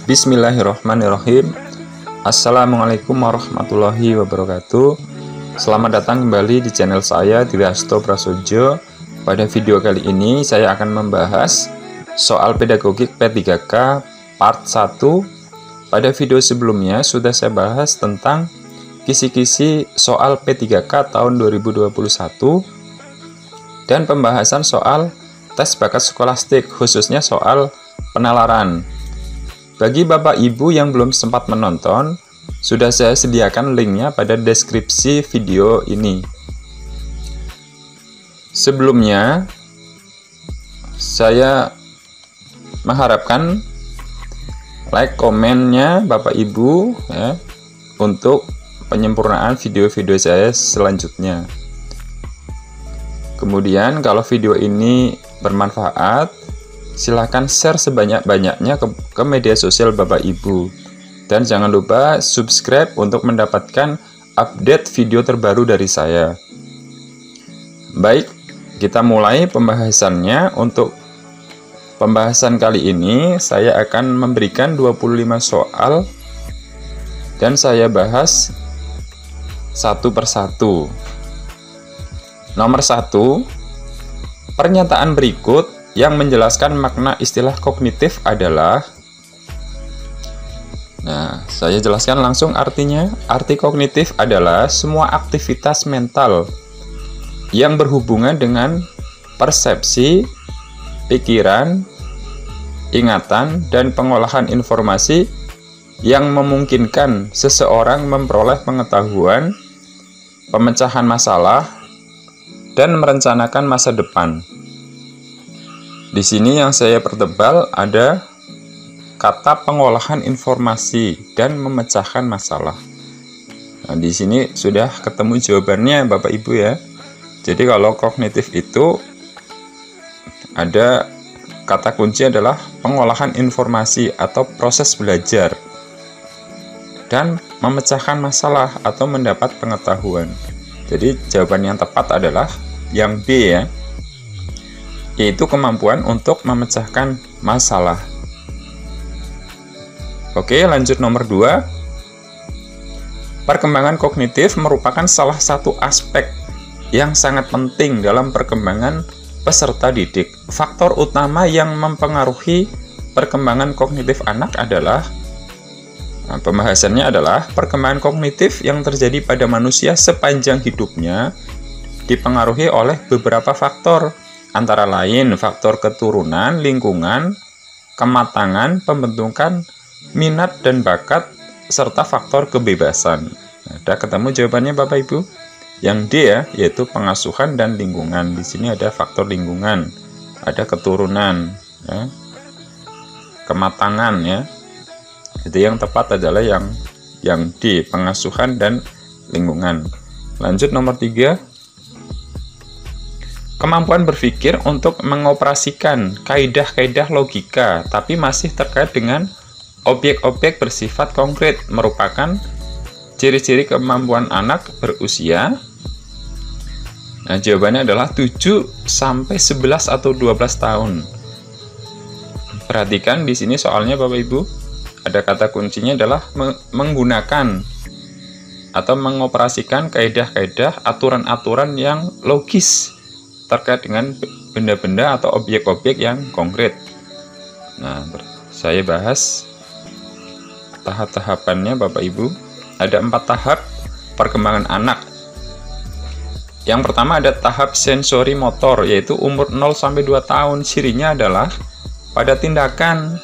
Bismillahirrahmanirrahim. Assalamualaikum warahmatullahi wabarakatuh. Selamat datang kembali di channel saya, Dwi Hasto Prasojo. Pada video kali ini saya akan membahas soal pedagogik P3K part 1. Pada video sebelumnya sudah saya bahas tentang kisi-kisi soal P3K tahun 2021 dan pembahasan soal tes bakat skolastik, khususnya soal penalaran. Bagi Bapak Ibu yang belum sempat menonton, sudah saya sediakan linknya pada deskripsi video ini. Sebelumnya, saya mengharapkan like, komennya Bapak Ibu ya, untuk penyempurnaan video-video saya selanjutnya. Kemudian kalau video ini bermanfaat, silahkan share sebanyak-banyaknya ke media sosial Bapak Ibu. Dan jangan lupa subscribe untuk mendapatkan update video terbaru dari saya. Baik, kita mulai pembahasannya. Untuk pembahasan kali ini, saya akan memberikan 25 soal dan saya bahas satu persatu. Nomor 1, pernyataan berikut yang menjelaskan makna istilah kognitif adalah. Nah, saya jelaskan langsung artinya. Arti kognitif adalah semua aktivitas mental yang berhubungan dengan persepsi, pikiran, ingatan, dan pengolahan informasi yang memungkinkan seseorang memperoleh pengetahuan, pemecahan masalah, dan merencanakan masa depan. Di sini yang saya pertebal ada kata pengolahan informasi dan memecahkan masalah. Nah, di sini sudah ketemu jawabannya Bapak Ibu ya. Jadi kalau kognitif itu ada kata kunci adalah pengolahan informasi atau proses belajar dan memecahkan masalah atau mendapat pengetahuan. Jadi jawaban yang tepat adalah yang B ya, yaitu kemampuan untuk memecahkan masalah. Oke, lanjut nomor 2. Perkembangan kognitif merupakan salah satu aspek yang sangat penting dalam perkembangan peserta didik. Faktor utama yang mempengaruhi perkembangan kognitif anak adalah, pembahasannya adalah perkembangan kognitif yang terjadi pada manusia sepanjang hidupnya dipengaruhi oleh beberapa faktor, antara lain faktor keturunan, lingkungan, kematangan, pembentukan minat dan bakat, serta faktor kebebasan. Ada ketemu jawabannya Bapak Ibu? Yang D ya, yaitu pengasuhan dan lingkungan. Di sini ada faktor lingkungan, ada keturunan, ya, kematangan ya. Jadi yang tepat adalah yang D, pengasuhan dan lingkungan. Lanjut nomor 3. Kemampuan berpikir untuk mengoperasikan kaidah-kaidah logika tapi masih terkait dengan objek-objek bersifat konkret merupakan ciri-ciri kemampuan anak berusia. Nah, jawabannya adalah 7 sampai 11 atau 12 tahun. Perhatikan di sini soalnya Bapak Ibu. Ada kata kuncinya adalah menggunakan atau mengoperasikan kaidah-kaidah, aturan-aturan yang logis terkait dengan benda-benda atau objek-objek yang konkret. Nah, saya bahas tahap-tahapannya Bapak Ibu. Ada 4 tahap perkembangan anak. Yang pertama ada tahap sensori motor, yaitu umur 0 sampai 2 tahun. Cirinya adalah pada tindakan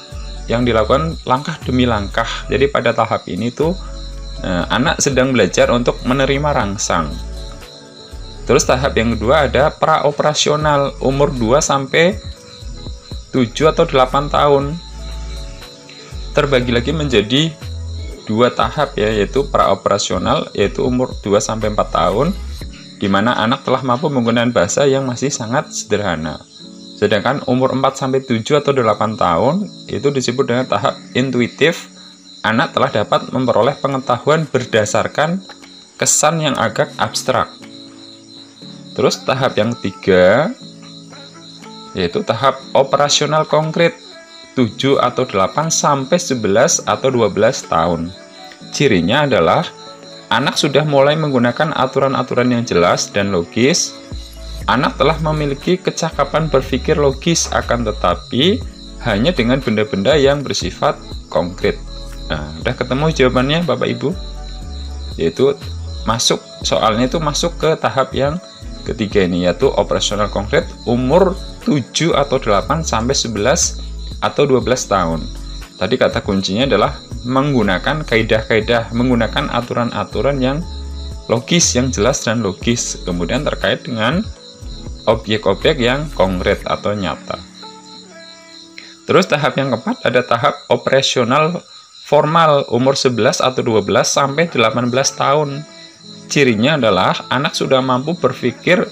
yang dilakukan langkah demi langkah. Jadi pada tahap ini tuh anak sedang belajar untuk menerima rangsang. Terus tahap yang kedua ada praoperasional, umur 2 sampai 7 atau 8 tahun. Terbagi lagi menjadi 2 tahap ya, yaitu praoperasional, yaitu umur 2 sampai 4 tahun, di mana anak telah mampu menggunakan bahasa yang masih sangat sederhana. Sedangkan umur 4 sampai 7 atau 8 tahun itu disebut dengan tahap intuitif. Anak telah dapat memperoleh pengetahuan berdasarkan kesan yang agak abstrak. Terus tahap yang ketiga yaitu tahap operasional konkret. 7 atau 8 sampai 11 atau 12 tahun. Cirinya adalah anak sudah mulai menggunakan aturan-aturan yang jelas dan logis. Anak telah memiliki kecakapan berpikir logis, akan tetapi hanya dengan benda-benda yang bersifat konkret. Nah, udah ketemu jawabannya Bapak Ibu? Yaitu masuk, soalnya itu masuk ke tahap yang ketiga ini, yaitu operasional konkret umur 7 atau 8 sampai 11 atau 12 tahun. Tadi kata kuncinya adalah menggunakan kaidah-kaidah, menggunakan aturan-aturan yang logis, yang jelas dan logis. Kemudian terkait dengan objek-objek yang konkret atau nyata. Terus tahap yang keempat ada tahap operasional formal umur 11 atau 12 sampai 18 tahun. Cirinya adalah anak sudah mampu berpikir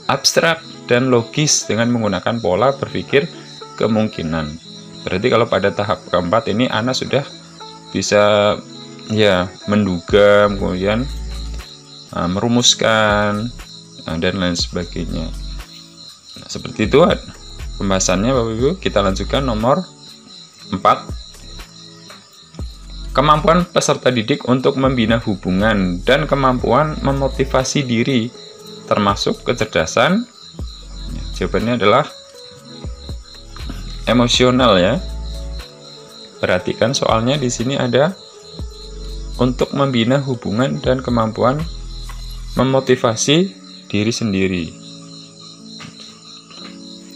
abstrak dan logis dengan menggunakan pola berpikir kemungkinan. Berarti kalau pada tahap keempat ini anak sudah bisa menduga, kemudian merumuskan dan lain sebagainya. Nah, seperti itu pembahasannya Bapak Ibu. Kita lanjutkan nomor 4. Kemampuan peserta didik untuk membina hubungan dan kemampuan memotivasi diri, termasuk kecerdasan. Jawabannya adalah emosional ya. Perhatikan soalnya di sini ada untuk membina hubungan dan kemampuan memotivasi diri sendiri.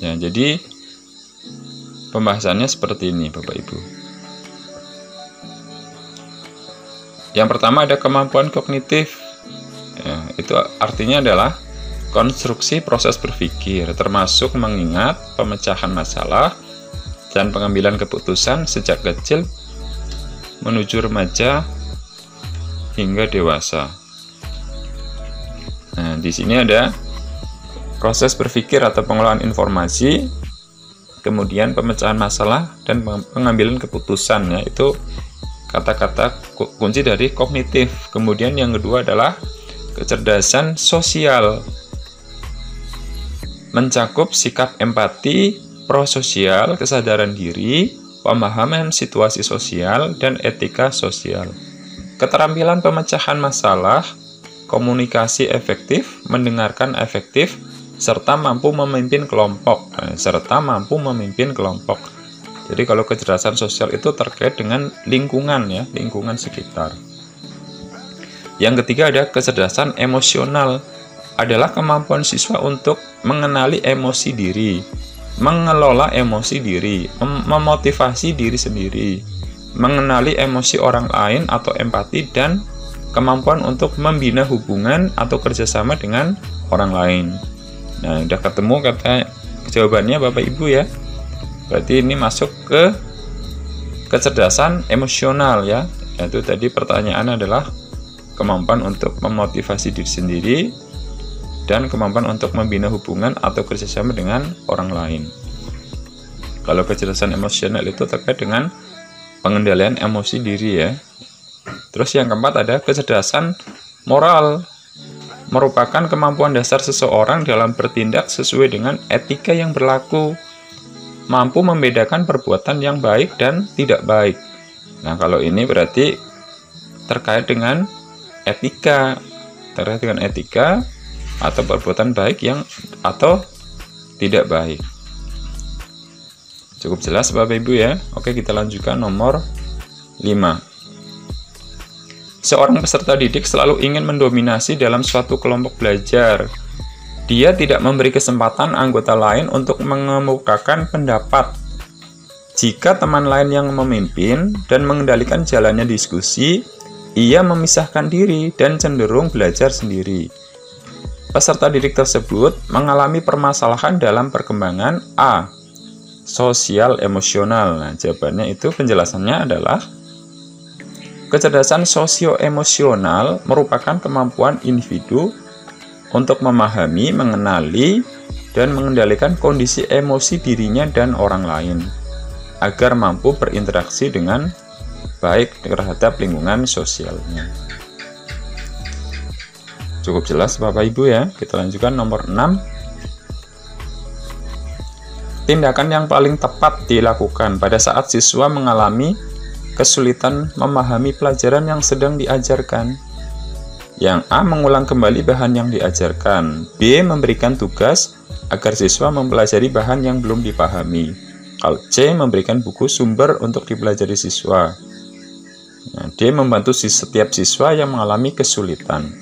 Ya, jadi pembahasannya seperti ini Bapak Ibu. Yang pertama ada kemampuan kognitif. Ya, itu artinya adalah konstruksi proses berpikir, termasuk mengingat, pemecahan masalah, dan pengambilan keputusan sejak kecil menuju remaja hingga dewasa. Nah, di sini ada proses berpikir atau pengelolaan informasi, kemudian pemecahan masalah dan pengambilan keputusan, ya, itu kata-kata kunci dari kognitif. Kemudian yang kedua adalah kecerdasan sosial, mencakup sikap empati, prososial, kesadaran diri, pemahaman situasi sosial, dan etika sosial. Keterampilan pemecahan masalah, komunikasi efektif, mendengarkan efektif, serta mampu memimpin kelompok. Jadi kalau kecerdasan sosial itu terkait dengan lingkungan, ya, lingkungan sekitar. Yang ketiga ada kecerdasan emosional, adalah kemampuan siswa untuk mengenali emosi diri, mengelola emosi diri, memotivasi diri sendiri, mengenali emosi orang lain atau empati, dan kemampuan untuk membina hubungan atau kerjasama dengan orang lain. Nah, udah ketemu kata jawabannya Bapak Ibu ya. Berarti ini masuk ke kecerdasan emosional ya. Yaitu tadi pertanyaan adalah kemampuan untuk memotivasi diri sendiri dan kemampuan untuk membina hubungan atau kerjasama dengan orang lain. Kalau kecerdasan emosional itu terkait dengan pengendalian emosi diri ya. Terus yang keempat ada kecerdasan moral, merupakan kemampuan dasar seseorang dalam bertindak sesuai dengan etika yang berlaku, mampu membedakan perbuatan yang baik dan tidak baik. Nah, kalau ini berarti terkait dengan etika, atau perbuatan baik yang atau tidak baik. Cukup jelas Bapak Ibu ya. Oke, kita lanjutkan nomor 5. Seorang peserta didik selalu ingin mendominasi dalam suatu kelompok belajar. Dia tidak memberi kesempatan anggota lain untuk mengemukakan pendapat. Jika teman lain yang memimpin dan mengendalikan jalannya diskusi, ia memisahkan diri dan cenderung belajar sendiri. Peserta didik tersebut mengalami permasalahan dalam perkembangan A. Sosial emosional. Nah, jawabannya itu penjelasannya adalah kecerdasan sosio-emosional merupakan kemampuan individu untuk memahami, mengenali, dan mengendalikan kondisi emosi dirinya dan orang lain agar mampu berinteraksi dengan baik terhadap lingkungan sosialnya. Cukup jelas Bapak Ibu ya. Kita lanjutkan nomor 6. tindakan yang paling tepat dilakukan pada saat siswa mengalami kesulitan memahami pelajaran yang sedang diajarkan? Yang A. Mengulang kembali bahan yang diajarkan. B. Memberikan tugas agar siswa mempelajari bahan yang belum dipahami. Kalau C. Memberikan buku sumber untuk dipelajari siswa. Nah, D. Membantu setiap siswa yang mengalami kesulitan.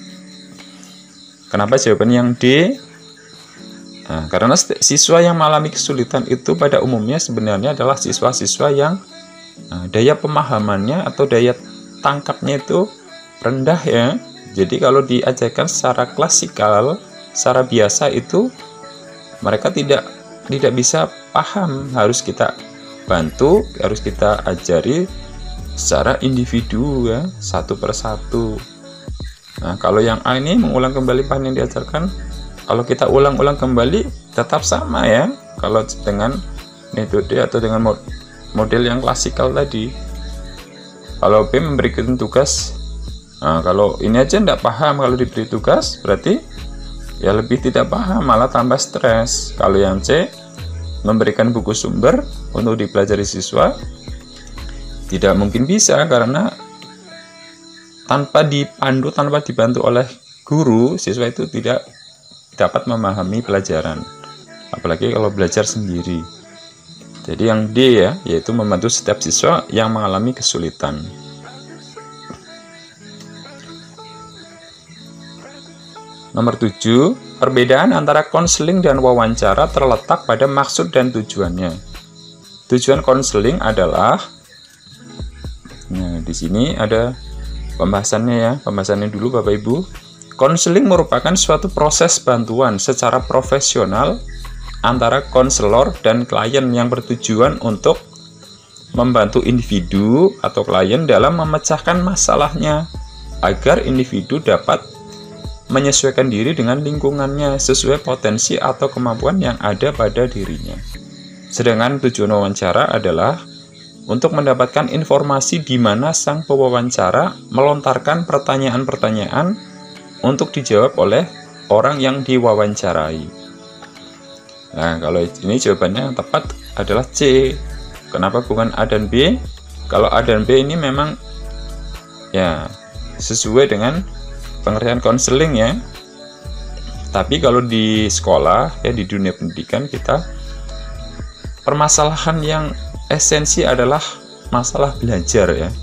Kenapa jawaban yang D? Nah, karena siswa yang mengalami kesulitan itu pada umumnya sebenarnya adalah siswa-siswa yang daya pemahamannya atau daya tangkapnya itu rendah ya. Jadi kalau diajarkan secara klasikal, secara biasa itu mereka tidak bisa paham, harus kita bantu, harus kita ajari secara individu ya, satu persatu. Nah, kalau yang A ini mengulang kembali bahan yang diajarkan, kalau kita ulang-ulang kembali tetap sama ya, kalau dengan metode atau dengan model yang klasikal tadi. Kalau B memberikan tugas, nah kalau ini aja tidak paham, kalau diberi tugas berarti ya lebih tidak paham, malah tambah stres. Kalau yang C memberikan buku sumber untuk dipelajari siswa, tidak mungkin bisa karena tanpa dipandu, tanpa dibantu oleh guru, siswa itu tidak dapat memahami pelajaran, apalagi kalau belajar sendiri. Jadi yang D ya, yaitu membantu setiap siswa yang mengalami kesulitan. Nomor 7, perbedaan antara konseling dan wawancara terletak pada maksud dan tujuannya. Tujuan konseling adalah, nah di sini ada pembahasannya ya, pembahasannya dulu Bapak Ibu. Konseling merupakan suatu proses bantuan secara profesional antara konselor dan klien yang bertujuan untuk membantu individu atau klien dalam memecahkan masalahnya agar individu dapat menyesuaikan diri dengan lingkungannya sesuai potensi atau kemampuan yang ada pada dirinya. Sedangkan tujuan wawancara adalah untuk mendapatkan informasi di mana sang pewawancara melontarkan pertanyaan-pertanyaan untuk dijawab oleh orang yang diwawancarai. Nah, kalau ini jawabannya yang tepat adalah C. Kenapa bukan A dan B? Kalau A dan B ini memang ya sesuai dengan pengertian konseling ya. Tapi kalau di sekolah ya, di dunia pendidikan kita, permasalahan yang esensi adalah masalah belajar ya.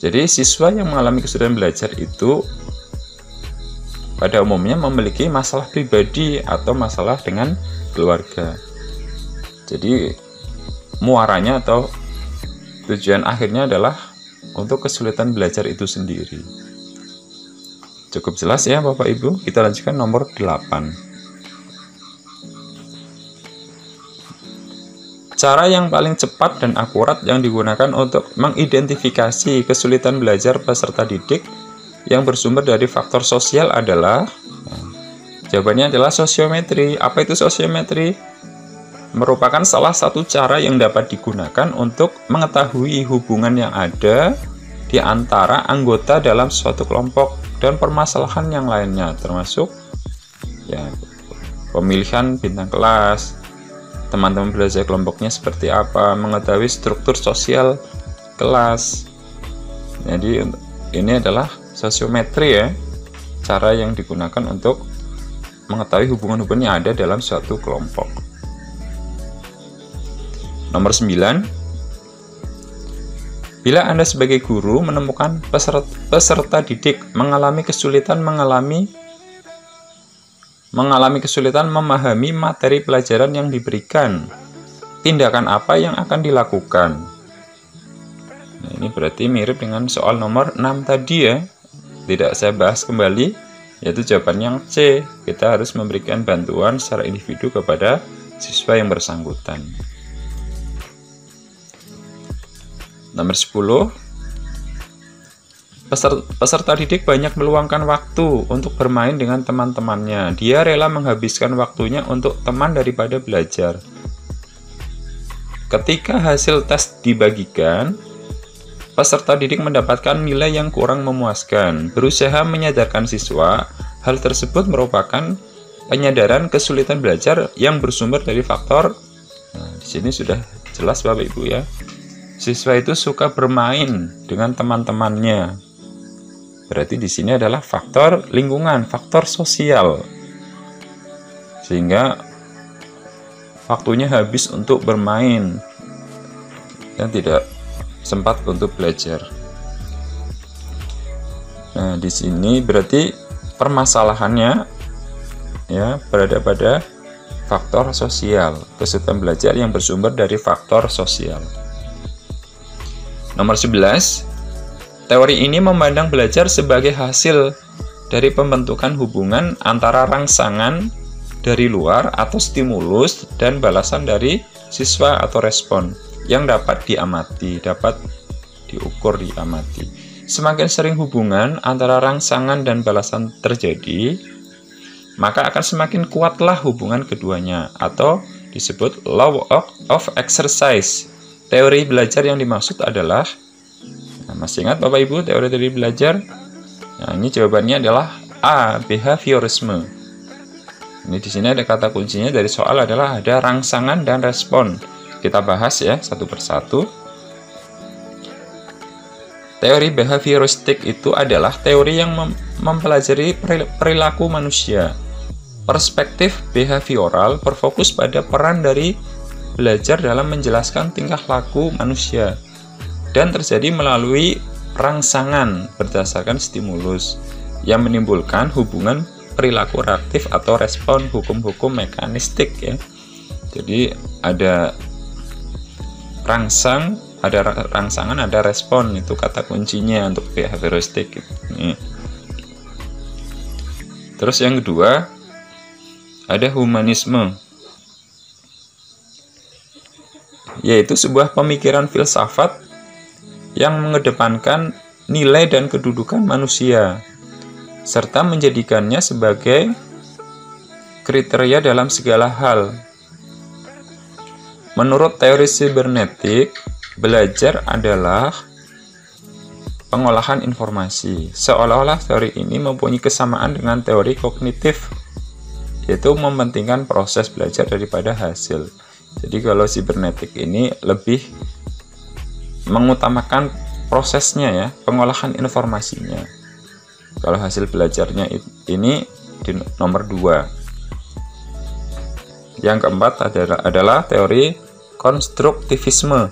Jadi siswa yang mengalami kesulitan belajar itu pada umumnya memiliki masalah pribadi atau masalah dengan keluarga. Jadi muaranya atau tujuan akhirnya adalah untuk kesulitan belajar itu sendiri. Cukup jelas ya Bapak Ibu. Kita lanjutkan nomor 8. Cara yang paling cepat dan akurat yang digunakan untuk mengidentifikasi kesulitan belajar peserta didik yang bersumber dari faktor sosial adalah, jawabannya adalah sosiometri. Apa itu sosiometri? Merupakan salah satu cara yang dapat digunakan untuk mengetahui hubungan yang ada di antara anggota dalam suatu kelompok dan permasalahan yang lainnya, termasuk ya pemilihan bintang kelas, teman-teman belajar kelompoknya seperti apa, mengetahui struktur sosial kelas. Jadi ini adalah sosiometri ya, cara yang digunakan untuk mengetahui hubungan-hubungan yang ada dalam suatu kelompok. Nomor 9, bila Anda sebagai guru menemukan peserta didik mengalami kesulitan memahami materi pelajaran yang diberikan, tindakan apa yang akan dilakukan? Nah, ini berarti mirip dengan soal nomor 6 tadi ya. Tidak saya bahas kembali, yaitu jawaban yang C. Kita harus memberikan bantuan secara individu kepada siswa yang bersangkutan. Nomor 10, peserta didik banyak meluangkan waktu untuk bermain dengan teman-temannya. Dia rela menghabiskan waktunya untuk teman daripada belajar. Ketika hasil tes dibagikan, peserta didik mendapatkan nilai yang kurang memuaskan. Berusaha menyadarkan siswa, hal tersebut merupakan penyadaran kesulitan belajar yang bersumber dari faktor Nah, di sini sudah jelas Bapak Ibu ya. Siswa itu suka bermain dengan teman-temannya. Berarti di sini adalah faktor lingkungan, faktor sosial. Sehingga waktunya habis untuk bermain dan tidak sempat untuk belajar. Nah, di sini berarti permasalahannya ya berada pada faktor sosial, kesulitan belajar yang bersumber dari faktor sosial. Nomor 11, teori ini memandang belajar sebagai hasil dari pembentukan hubungan antara rangsangan dari luar atau stimulus dan balasan dari siswa atau respon yang dapat diamati, dapat diukur, diamati. Semakin sering hubungan antara rangsangan dan balasan terjadi, maka akan semakin kuatlah hubungan keduanya, atau disebut law of exercise. Teori belajar yang dimaksud adalah, nah, masih ingat Bapak Ibu teori belajar? Nah, ini jawabannya adalah A, behaviorisme. Ini di sini ada kata kuncinya dari soal adalah ada rangsangan dan respon. Kita bahas ya satu persatu. Teori behavioristik itu adalah teori yang mempelajari perilaku manusia. Perspektif behavioral berfokus pada peran dari belajar dalam menjelaskan tingkah laku manusia dan terjadi melalui rangsangan berdasarkan stimulus yang menimbulkan hubungan perilaku reaktif atau respon hukum-hukum mekanistik ya. Jadi ada rangsangan, ada respon, itu kata kuncinya untuk behavioristik. Terus yang kedua ada humanisme, yaitu sebuah pemikiran filsafat yang mengedepankan nilai dan kedudukan manusia serta menjadikannya sebagai kriteria dalam segala hal. Menurut teori sibernetik, belajar adalah pengolahan informasi. Seolah-olah teori ini mempunyai kesamaan dengan teori kognitif, yaitu mementingkan proses belajar daripada hasil. Jadi kalau sibernetik ini lebih mengutamakan prosesnya ya, pengolahan informasinya. Kalau hasil belajarnya ini di nomor 2. Yang keempat adalah teori konstruktivisme.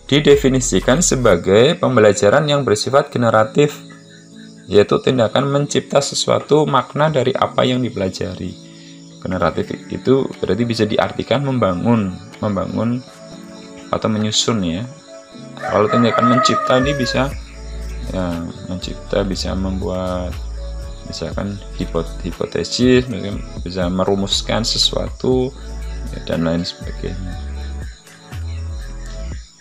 Didefinisikan sebagai pembelajaran yang bersifat generatif, yaitu tindakan mencipta sesuatu makna dari apa yang dipelajari. Generatif itu berarti bisa diartikan membangun atau menyusun ya. Kalau tindakan mencipta ini bisa ya, mencipta bisa membuat misalkan hipotesis, bisa merumuskan sesuatu ya, dan lain sebagainya.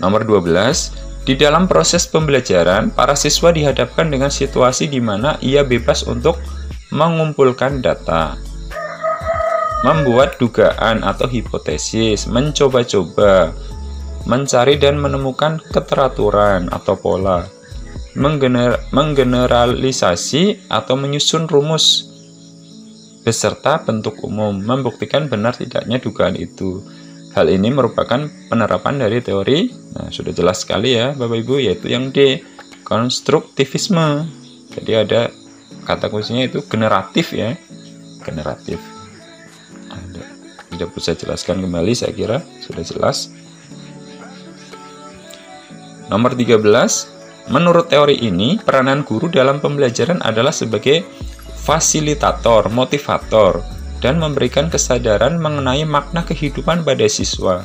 Nomor 12, di dalam proses pembelajaran, para siswa dihadapkan dengan situasi di mana ia bebas untuk mengumpulkan data, membuat dugaan atau hipotesis, mencoba-coba, mencari dan menemukan keteraturan atau pola, menggeneralisasi atau menyusun rumus beserta bentuk umum, membuktikan benar tidaknya dugaan itu. Hal ini merupakan penerapan dari teori, nah sudah jelas sekali ya Bapak Ibu, yaitu yang D, konstruktivisme. Jadi ada kata kuncinya itu generatif ya, generatif. Tidak bisa jelaskan kembali, saya kira sudah jelas. Nomor 13, menurut teori ini, peranan guru dalam pembelajaran adalah sebagai fasilitator, motivator, dan memberikan kesadaran mengenai makna kehidupan pada siswa.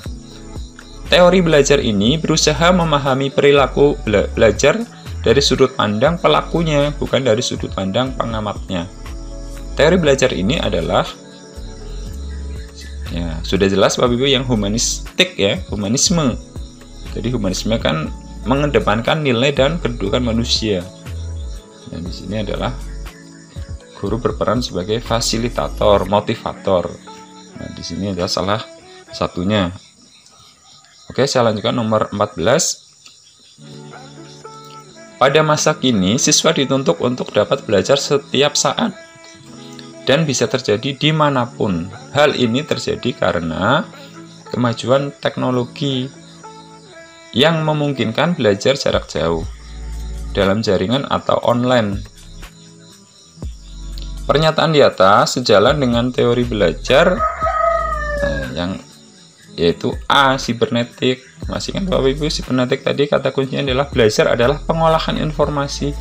Teori belajar ini berusaha memahami perilaku belajar dari sudut pandang pelakunya, bukan dari sudut pandang pengamatnya. Teori belajar ini adalah, ya sudah jelas Bapak Ibu, yang humanistik ya, humanisme. Jadi humanisme kan mengedepankan nilai dan kedudukan manusia. Nah, di sini adalah guru berperan sebagai fasilitator, motivator. Nah, di sini adalah salah satunya. Oke, saya lanjutkan nomor 14. Pada masa kini, siswa dituntut untuk dapat belajar setiap saat dan bisa terjadi dimanapun. Hal ini terjadi karena kemajuan teknologi yang memungkinkan belajar jarak jauh dalam jaringan atau online. Pernyataan di atas sejalan dengan teori belajar yaitu A, sibernetik. Masih kan Bapak Ibu, sibernetik tadi kata kuncinya adalah belajar adalah pengolahan informasi.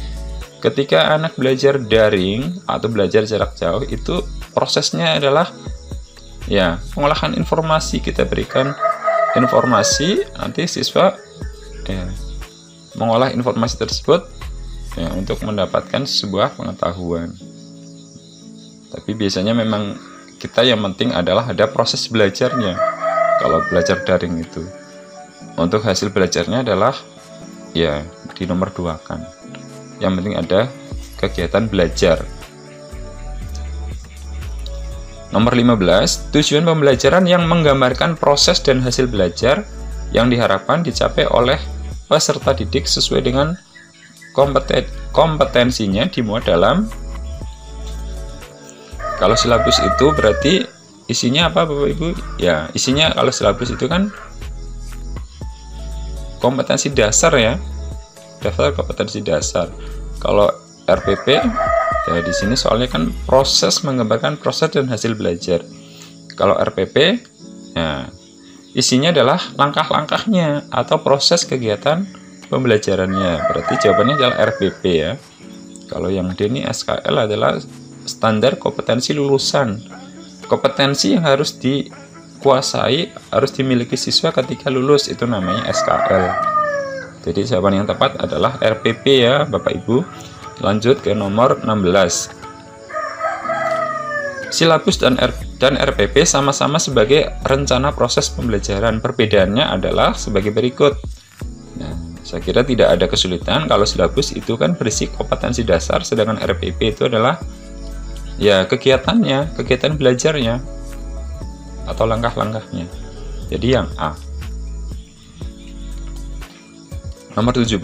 Ketika anak belajar daring atau belajar jarak jauh, itu prosesnya adalah pengolahan informasi. Kita berikan informasi, nanti siswa mengolah informasi tersebut untuk mendapatkan sebuah pengetahuan. Tapi biasanya memang kita yang penting adalah ada proses belajarnya. Kalau belajar daring itu, untuk hasil belajarnya adalah di nomor 2 kan. Yang penting ada kegiatan belajar. Nomor 15, tujuan pembelajaran yang menggambarkan proses dan hasil belajar yang diharapkan dicapai oleh peserta didik sesuai dengan kompetensinya dimuat dalam. Kalau silabus itu berarti isinya apa Bapak Ibu? Ya, isinya kalau silabus itu kan kompetensi dasar ya. Daftar kompetensi dasar. Kalau RPP di sini soalnya kan proses menggambarkan proses dan hasil belajar. Kalau RPP isinya adalah langkah-langkahnya atau proses kegiatan pembelajarannya. Berarti jawabannya adalah RPP ya. Kalau yang D ini SKL adalah standar kompetensi lulusan. Kompetensi yang harus dikuasai, harus dimiliki siswa ketika lulus, itu namanya SKL. Jadi jawaban yang tepat adalah RPP ya Bapak Ibu. Lanjut ke nomor 16. Silabus dan RPP sama-sama sebagai rencana proses pembelajaran. Perbedaannya adalah sebagai berikut. Nah, saya kira tidak ada kesulitan. Kalau silabus itu kan berisi kompetensi dasar, sedangkan RPP itu adalah kegiatannya, kegiatan belajarnya atau langkah-langkahnya. Jadi yang A. Nomor 17.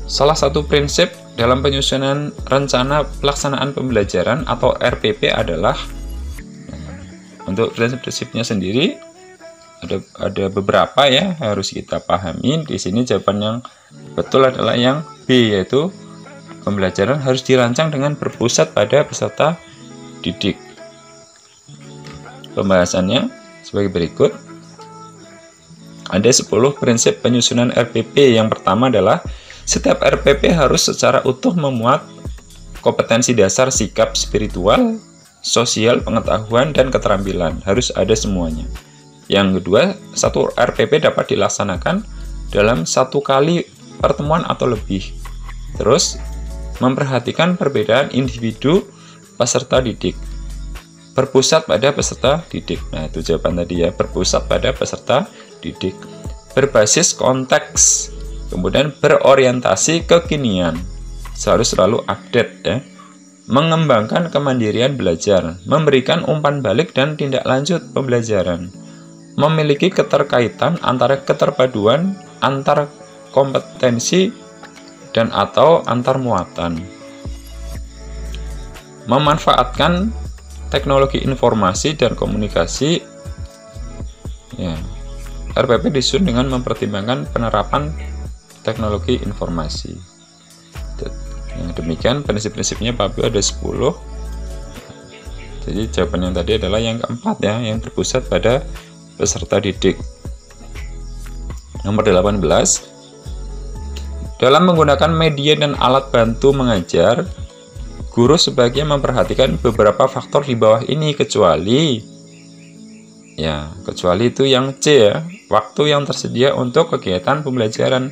Salah satu prinsip dalam penyusunan rencana pelaksanaan pembelajaran atau RPP adalah, untuk prinsip-prinsipnya sendiri ada beberapa ya harus kita pahami. Di sini jawaban yang betul adalah yang B, yaitu pembelajaran harus dirancang dengan berpusat pada peserta didik. Pembahasannya sebagai berikut. Ada 10 prinsip penyusunan RPP. Yang pertama adalah setiap RPP harus secara utuh memuat kompetensi dasar, sikap, spiritual, sosial, pengetahuan, dan keterampilan. Harus ada semuanya. Yang kedua, satu RPP dapat dilaksanakan dalam 1 kali pertemuan atau lebih. Terus, memperhatikan perbedaan individu peserta didik. Berpusat pada peserta didik. Nah, itu jawaban tadi ya, berpusat pada peserta didik. Berbasis konteks. Kemudian berorientasi kekinian. Harus selalu update ya. Mengembangkan kemandirian belajar. Memberikan umpan balik dan tindak lanjut pembelajaran. Memiliki keterkaitan antara keterpaduan antar kompetensi dan atau antar muatan. Memanfaatkan teknologi informasi dan komunikasi. RPP disusun dengan mempertimbangkan penerapan teknologi informasi. Demikian prinsip-prinsipnya Bapak Ibu ada 10. Jadi jawaban yang tadi adalah yang keempat ya, yang berpusat pada peserta didik. Nomor 18. Dalam menggunakan media dan alat bantu mengajar, guru sebaiknya memperhatikan beberapa faktor di bawah ini, kecuali itu yang C ya, waktu yang tersedia untuk kegiatan pembelajaran.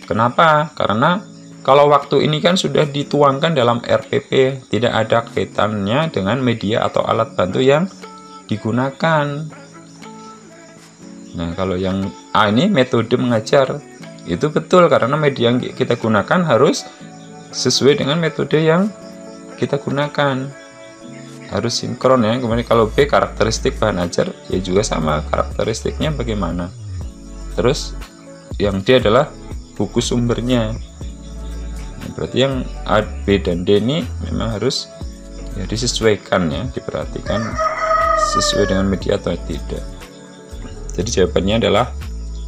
Kenapa? Karena kalau waktu ini kan sudah dituangkan dalam RPP, tidak ada kaitannya dengan media atau alat bantu yang digunakan. Nah, kalau yang A ini metode mengajar, itu betul karena media yang kita gunakan harus sesuai dengan metode yang kita gunakan, harus sinkron ya. Kemudian kalau B karakteristik bahan ajar ya juga sama, karakteristiknya bagaimana. Terus yang D adalah buku sumbernya. Berarti yang A, B, dan D ini memang harus disesuaikan ya, diperhatikan sesuai dengan media atau tidak. Jadi jawabannya adalah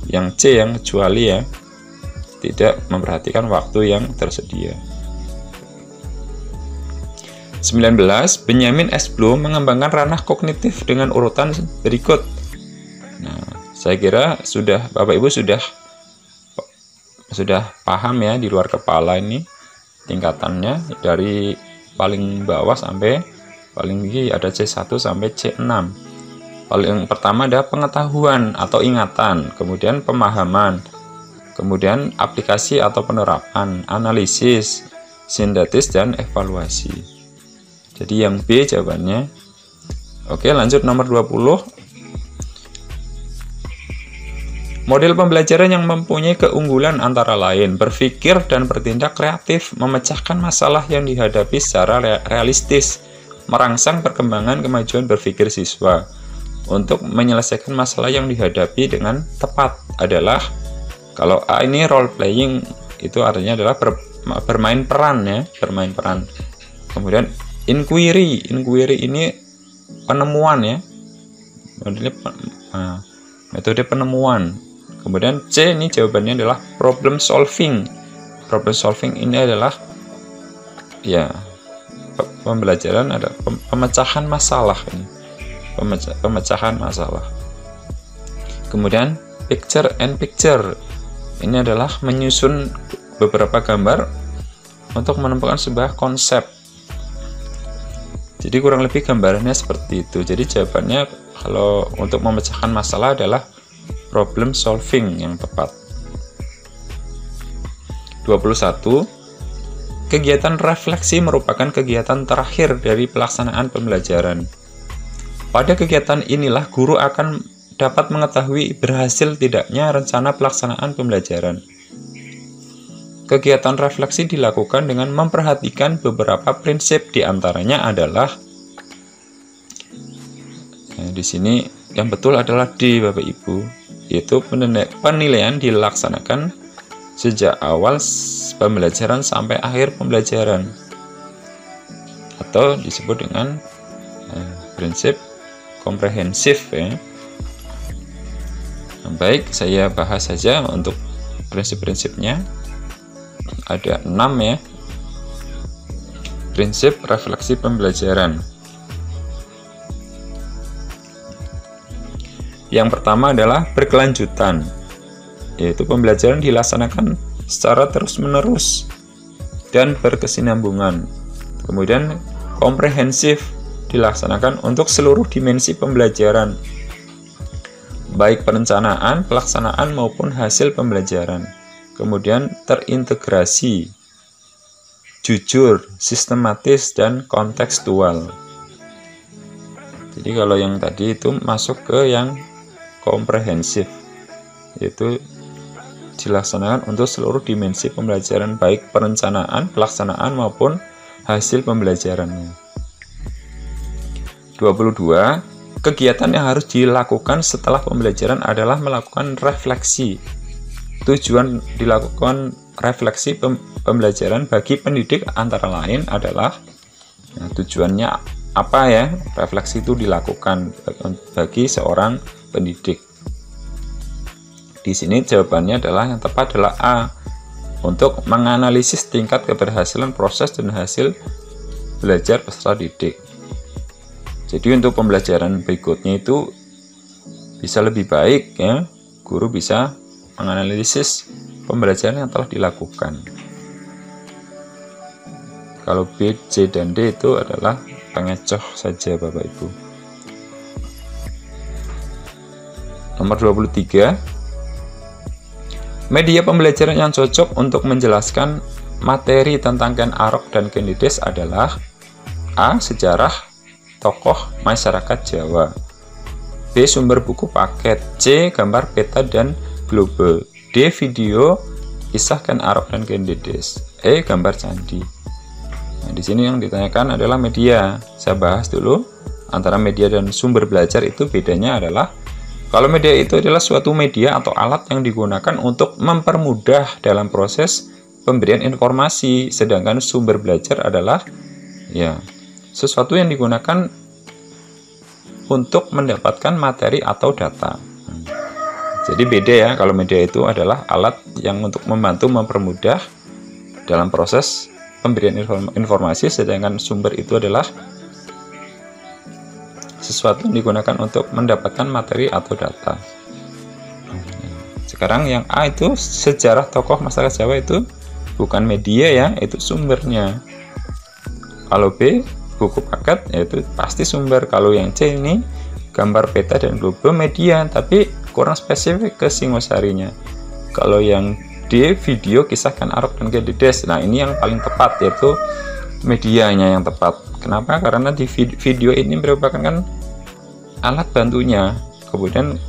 yang C, yang kecuali ya, tidak memperhatikan waktu yang tersedia. 19. Benjamin S. Bloom mengembangkan ranah kognitif dengan urutan berikut. Nah, saya kira Bapak Ibu sudah paham ya, di luar kepala ini tingkatannya dari paling bawah sampai paling tinggi ada C1 sampai C6. Paling pertama ada pengetahuan atau ingatan, kemudian pemahaman, kemudian aplikasi atau penerapan, analisis, sintetis, dan evaluasi. Jadi yang B jawabannya. Oke, lanjut nomor 20. Model pembelajaran yang mempunyai keunggulan antara lain berpikir dan bertindak kreatif, memecahkan masalah yang dihadapi secara realistis, merangsang perkembangan kemajuan berpikir siswa. Untuk menyelesaikan masalah yang dihadapi dengan tepat adalah, kalau A ini role playing, itu artinya adalah bermain peran ya, bermain peran. Kemudian inquiry ini penemuan ya, metode penemuan. Kemudian C ini jawabannya adalah problem solving. Problem solving ini adalah ya pembelajaran, ada pemecahan masalah ini, pemecahan masalah. Kemudian picture and picture ini adalah menyusun beberapa gambar untuk menemukan sebuah konsep. Jadi kurang lebih gambarannya seperti itu. Jadi jawabannya kalau untuk memecahkan masalah adalah problem solving yang tepat. 21. Kegiatan refleksi merupakan kegiatan terakhir dari pelaksanaan pembelajaran. Pada kegiatan inilah guru akan dapat mengetahui berhasil tidaknya rencana pelaksanaan pembelajaran. Kegiatan refleksi dilakukan dengan memperhatikan beberapa prinsip, diantaranya adalah, di sini yang betul adalah D, Bapak Ibu, yaitu penilaian dilaksanakan sejak awal pembelajaran sampai akhir pembelajaran, atau disebut dengan prinsip komprehensif ya. Baik, saya bahas saja untuk prinsip-prinsipnya. Ada 6 ya, prinsip refleksi pembelajaran. Yang pertama adalah berkelanjutan, yaitu pembelajaran dilaksanakan secara terus-menerus dan berkesinambungan. Kemudian komprehensif, dilaksanakan untuk seluruh dimensi pembelajaran, baik perencanaan, pelaksanaan maupun hasil pembelajaran. Kemudian terintegrasi, jujur, sistematis, dan kontekstual. Jadi kalau yang tadi itu masuk ke yang komprehensif, yaitu dilaksanakan untuk seluruh dimensi pembelajaran, baik perencanaan, pelaksanaan maupun hasil pembelajarannya. 22. Kegiatan yang harus dilakukan setelah pembelajaran adalah melakukan refleksi. Tujuan dilakukan refleksi pembelajaran bagi pendidik antara lain adalah, tujuannya apa ya, refleksi itu dilakukan bagi seorang pendidik. Di sini jawabannya adalah, yang tepat adalah A, untuk menganalisis tingkat keberhasilan proses dan hasil belajar peserta didik. Jadi untuk pembelajaran berikutnya itu bisa lebih baik ya, guru bisa menganalisis pembelajaran yang telah dilakukan. Kalau B, C, dan D itu adalah pengecoh saja Bapak Ibu. Nomor 23. Media pembelajaran yang cocok untuk menjelaskan materi tentang Ken Arok dan Kendides adalah A. Sejarah tokoh masyarakat Jawa, B. Sumber buku paket, C. Gambar peta dan globe, D. Video kisah Ken Arok dan Kendides, E. Gambar candi. Nah, di sini yang ditanyakan adalah media. Saya bahas dulu antara media dan sumber belajar. Itu bedanya adalah, kalau media itu adalah suatu media atau alat yang digunakan untuk mempermudah dalam proses pemberian informasi, sedangkan sumber belajar adalah ya sesuatu yang digunakan untuk mendapatkan materi atau data. Jadi beda ya, kalau media itu adalah alat yang untuk membantu mempermudah dalam proses pemberian informasi, sedangkan sumber itu adalah sesuatu yang digunakan untuk mendapatkan materi atau data. Sekarang yang A itu sejarah tokoh masyarakat Jawa itu bukan media ya, itu sumbernya. Kalau B buku paket, yaitu pasti sumber. Kalau yang C ini gambar peta dan globe, media, tapi kurang spesifik ke Singosarinya. Kalau yang D video kisahkan Arok dan Gedides, nah ini yang paling tepat, yaitu medianya yang tepat. Kenapa? Karena di video ini merupakan kan alat bantunya, kemudian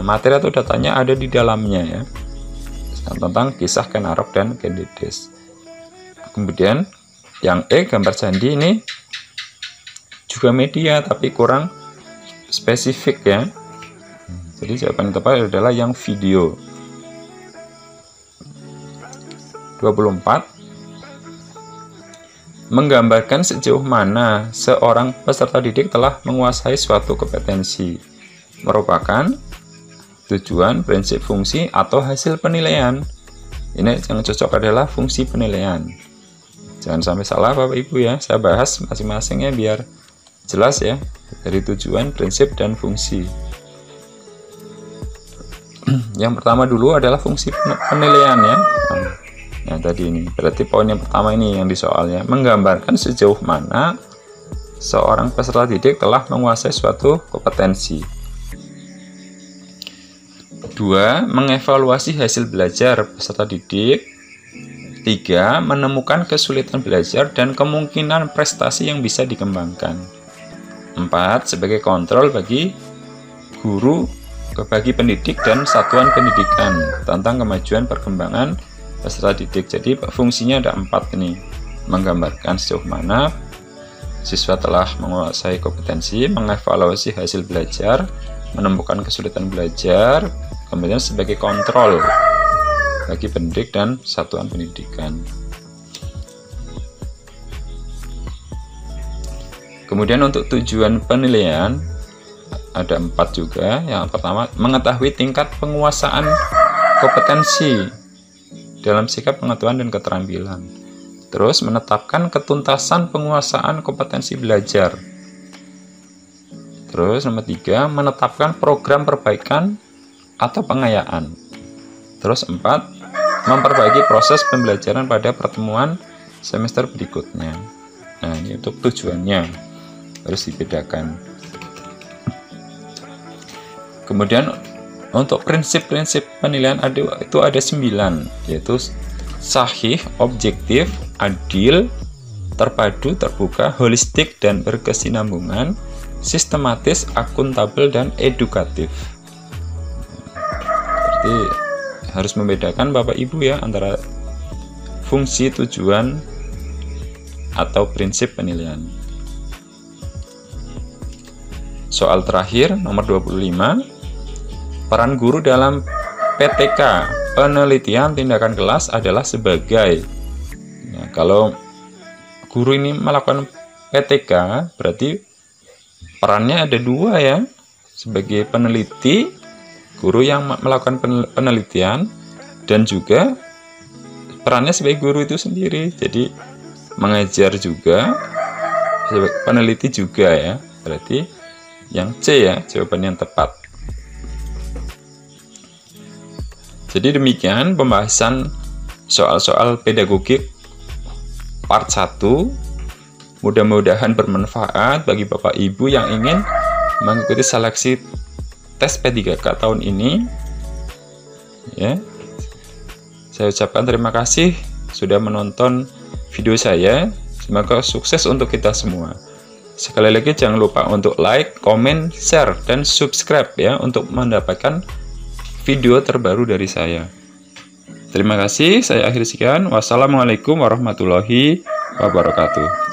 materi atau datanya ada di dalamnya ya, tentang kisah Ken Arok dan Gedides. Kemudian yang E gambar candi, ini juga media tapi kurang spesifik ya. Jadi jawaban yang tepat adalah yang video. 24. Menggambarkan sejauh mana seorang peserta didik telah menguasai suatu kompetensi, merupakan tujuan, prinsip, fungsi, atau hasil penilaian. Ini yang cocok adalah fungsi penilaian. Jangan sampai salah Bapak Ibu ya, saya bahas masing-masingnya biar jelas ya, dari tujuan, prinsip, dan fungsi. Yang pertama dulu adalah fungsi penilaian ya. Nah tadi ini, berarti poin yang pertama ini yang di soalnya, menggambarkan sejauh mana seorang peserta didik telah menguasai suatu kompetensi. 2. Mengevaluasi hasil belajar peserta didik. 3. Menemukan kesulitan belajar dan kemungkinan prestasi yang bisa dikembangkan. 4. Sebagai kontrol bagi guru, bagi pendidik dan satuan pendidikan tentang kemajuan perkembangan peserta didik. Jadi fungsinya ada 4 ini. Menggambarkan sejauh mana siswa telah menguasai kompetensi, mengevaluasi hasil belajar, menemukan kesulitan belajar, kemudian sebagai kontrol bagi pendidik dan satuan pendidikan. Kemudian untuk tujuan penilaian ada 4 juga. Yang pertama, mengetahui tingkat penguasaan kompetensi dalam sikap pengetahuan dan keterampilan. Terus menetapkan ketuntasan penguasaan kompetensi belajar. Terus nomor 3, menetapkan program perbaikan atau pengayaan. Terus 4, memperbaiki proses pembelajaran pada pertemuan semester berikutnya. Nah ini untuk tujuannya harus dibedakan. Kemudian untuk prinsip-prinsip penilaian itu ada 9, yaitu sahih, objektif, adil, terpadu, terbuka, holistik dan berkesinambungan, sistematis, akuntabel, dan edukatif. Berarti harus membedakan Bapak Ibu ya antara fungsi, tujuan, atau prinsip penilaian. Soal terakhir nomor 25. Peran guru dalam PTK, penelitian tindakan kelas, adalah sebagai. Nah, kalau guru ini melakukan PTK berarti perannya ada 2 ya, sebagai peneliti, guru yang melakukan penelitian, dan juga perannya sebagai guru itu sendiri. Jadi mengajar juga, peneliti juga ya. Berarti yang C ya, jawaban yang tepat. Jadi demikian pembahasan soal-soal pedagogik part 1. Mudah-mudahan bermanfaat bagi Bapak Ibu yang ingin mengikuti seleksi tes P3K tahun ini. Ya. Saya ucapkan terima kasih sudah menonton video saya. Semoga sukses untuk kita semua. Sekali lagi jangan lupa untuk like, komen, share, dan subscribe ya untuk mendapatkan video terbaru dari saya. Terima kasih, saya akhiri sekian. Wassalamualaikum warahmatullahi wabarakatuh.